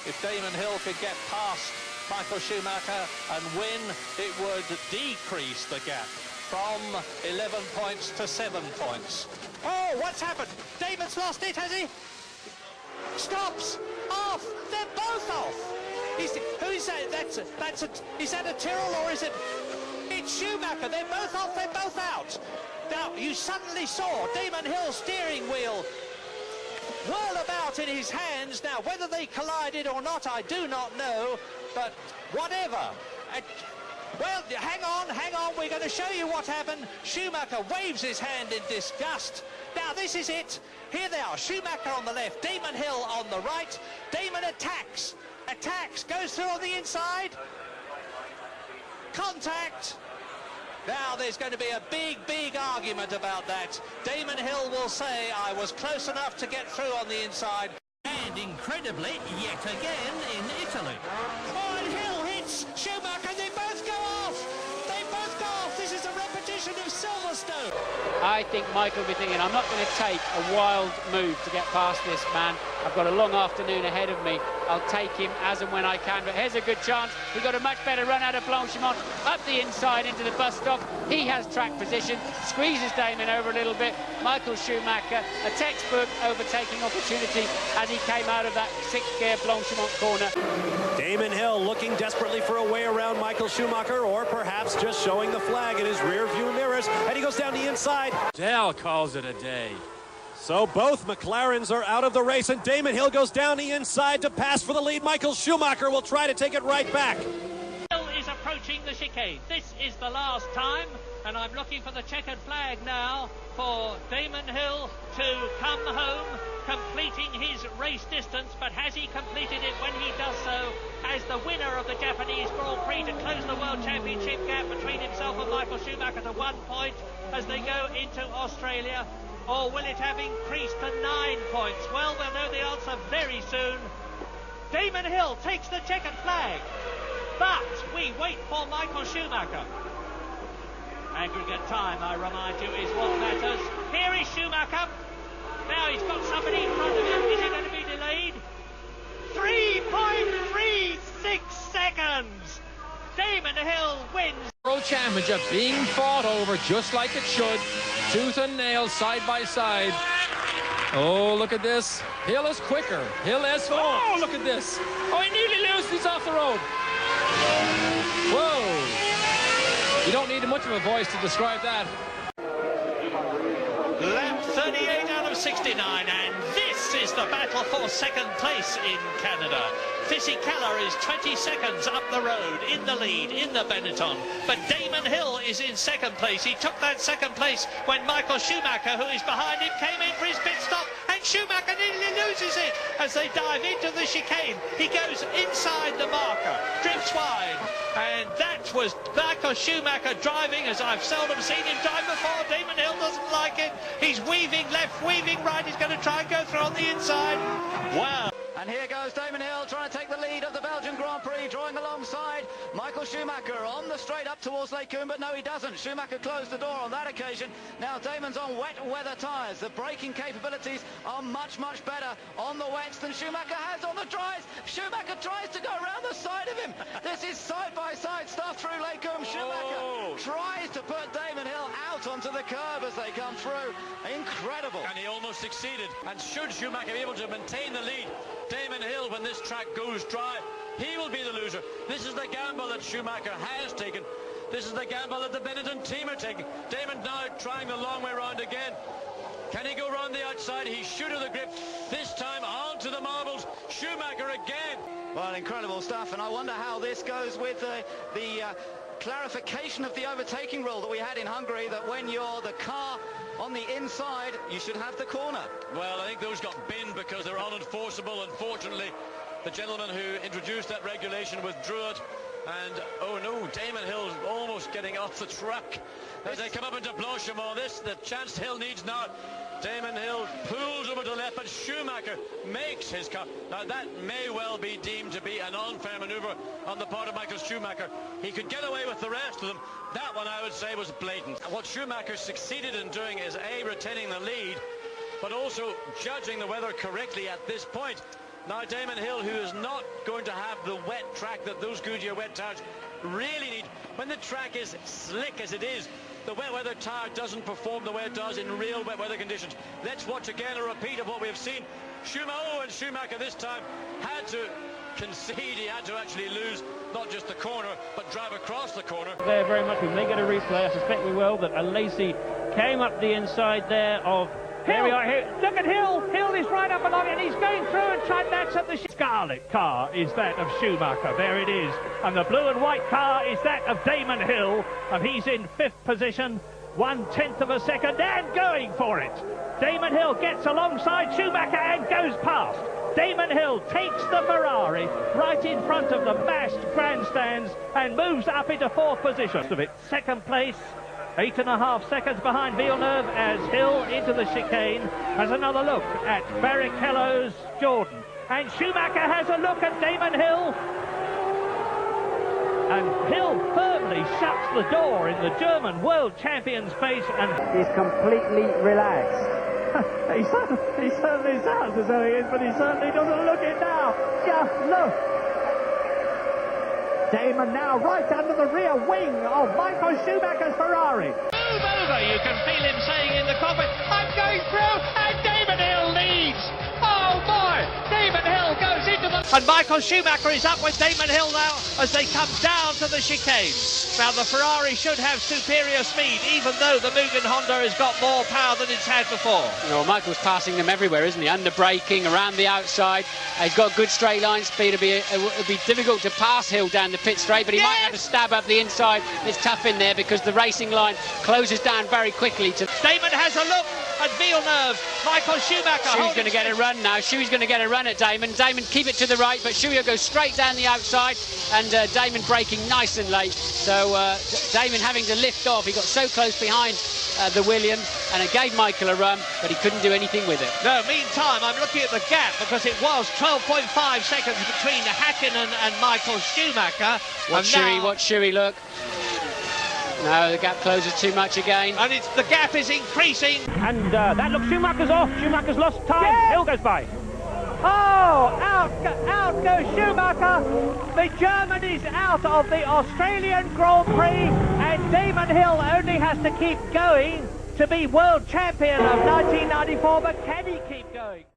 If Damon Hill could get past Michael Schumacher and win, it would decrease the gap from 11 points to 7 points. Oh, what's happened? Damon's lost it, has he? Stops! Off! They're both off! Who is that? Is that a Tyrrell or is it... It's Schumacher. They're both off, they're both out. Now, you suddenly saw Damon Hill's steering wheel whirl about in his hands. Now, whether they collided or not, I do not know, but whatever. Well, hang on, we're going to show you what happened. Schumacher waves his hand in disgust. Now, this is it. Here they are, Schumacher on the left, Damon Hill on the right. Damon attacks, goes through on the inside. Contact. Now there's going to be a big argument about that. Damon Hill will say, I was close enough to get through on the inside. And incredibly, yet again in Italy. Oh, and Hill hits Schumacher, they both go off! They both go off! This is a repetition of Silverstone! I think Michael will be thinking, I'm not going to take a wild move to get past this man. I've got a long afternoon ahead of me. I'll take him as and when I can, but here's a good chance. He got a much better run out of Blanchimont, up the inside into the bus stop. He has track position, squeezes Damon over a little bit. Michael Schumacher, a textbook overtaking opportunity as he came out of that sixth gear Blanchimont corner. Damon Hill looking desperately for a way around Michael Schumacher, or perhaps just showing the flag in his rear view mirrors, and he goes down the inside. Dell calls it a day. So both McLarens are out of the race, and Damon Hill goes down the inside to pass for the lead. Michael Schumacher will try to take it right back. Hill is approaching the chicane. This is the last time, and I'm looking for the checkered flag now for Damon Hill to come home, completing his race distance. But has he completed it when he does so as the winner of the Japanese Grand Prix to close the World Championship gap between himself and Michael Schumacher to 1 point as they go into Australia? Or will it have increased to 9 points? Well, we'll know the answer very soon. Damon Hill takes the checkered flag, but we wait for Michael Schumacher. Aggregate time, I remind you, is what matters. Here is Schumacher. Now he's got somebody in front of him. Is he going to be delayed? 3.36 seconds. Damon Hill wins. World Championship being fought over just like it should. Tooth and nail, side by side. Oh, look at this. Hill is quicker. Hill is... Oh, look at this. Oh, he nearly lost. He's off the road. Whoa. You don't need much of a voice to describe that. Lap 38 out of 69, and this is the battle for second place in Canada. Fisichella is 20 seconds up the road, in the lead, in the Benetton. But Damon Hill is in second place. He took that second place when Michael Schumacher, who is behind him, came in for his pit stop, and Schumacher nearly loses it as they dive into the chicane. He goes inside the marker, drifts wide, and that was Michael Schumacher driving as I've seldom seen him drive before. Damon Hill doesn't like it. He's weaving left, weaving right. He's going to try and go through on the inside. Wow. And here goes Damon Hill trying to take the lead of the Belgian Grand Prix, drawing alongside Michael Schumacher on the straight up towards Lake Coombe, but no, he doesn't. Schumacher closed the door on that occasion. Now Damon's on wet weather tyres. The braking capabilities are much better on the wets than Schumacher has on the dries. Schumacher tries to go around the side of him. This is side-by-side stuff through Lake Coombe. Schumacher tries to put Damon Hill out onto the curb as they come through. Incredible. And he almost succeeded. And should Schumacher be able to maintain the lead, Damon Hill, when this track goes dry, he will be the loser. This is the gamble that Schumacher has taken. This is the gamble that the Benetton team are taking. Damon now trying the long way round again. Can he go round the outside? He should have the grip. This time onto the marbles. Schumacher again. Well, incredible stuff, and I wonder how this goes with the clarification of the overtaking rule that we had in Hungary, that when you're the car on the inside, you should have the corner. Well, I think those got binned because they're unenforceable. Unfortunately, the gentleman who introduced that regulation withdrew it. And, oh no, Damon Hill's almost getting off the track as they come up into Blanchimont. This, the chance Hill needs now. Damon Hill pulls over to the left, but Schumacher makes his cut. Now that may well be deemed to be an unfair manoeuvre on the part of Michael Schumacher. He could get away with the rest of them. That one, I would say, was blatant. What Schumacher succeeded in doing is A, retaining the lead, but also judging the weather correctly at this point. Now Damon Hill, who is not going to have the wet track that those Goodyear wet tires really need. When the track is slick as it is, the wet weather tire doesn't perform the way it does in real wet weather conditions. Let's watch again a repeat of what we have seen. Schumacher this time had to concede. He had to actually lose not just the corner, but drive across the corner. There very much. We may get a replay. I suspect we will. That Lacey came up the inside there of. Here we are. Here. Look at Hill. Hill is right up along it. He's going through and trying backs up the scarlet car is that of Schumacher. There it is. And the blue and white car is that of Damon Hill. And he's in 5th position. 1/10 of a second and going for it. Damon Hill gets alongside Schumacher and goes past. Damon Hill takes the Ferrari right in front of the mashed grandstands and moves up into 4th position. 2nd place, 8.5 seconds behind Villeneuve as Hill into the chicane has another look at Barrichello's Jordan. And Schumacher has a look at Damon Hill. And Hill firmly shuts the door in the German world champion's face and is completely relaxed. he certainly sounds as though he is, but he certainly doesn't look it now. Just look. Damon now right under the rear wing of Michael Schumacher's Ferrari. Move over, you can feel him saying in the cockpit, I'm going through, and Damon Hill leads. Oh boy, Damon Hill goes into the... And Michael Schumacher is up with Damon Hill now as they come down to the chicane. Now the Ferrari should have superior speed, even though the Mugen Honda has got more power than it's had before. Well, Michael's passing them everywhere, isn't he? Under braking, around the outside. He's got good straight line speed. It'll be difficult to pass Hill down the pit straight, but he might have to stab up the inside. It's tough in there because the racing line closes down very quickly. Damon has a look at Villeneuve. Michael Schumacher. Shuey's going to get a run now. Shuey's going to get a run at Damon. Damon keep it to the right, but Shuey will go straight down the outside, and Damon braking nice and late. So Damon having to lift off. He got so close behind the Williams, and it gave Michael a run, but he couldn't do anything with it. No, meantime, I'm looking at the gap because it was 12.5 seconds between Hakkinen and Michael Schumacher. Watch Shuey look. No, the gap closes too much again. And the gap is increasing. And that looks, Schumacher's off. Schumacher's lost time. Yeah. Hill goes by. Oh, out goes Schumacher. The German is out of the Australian Grand Prix, and Damon Hill only has to keep going to be world champion of 1994, but can he keep going?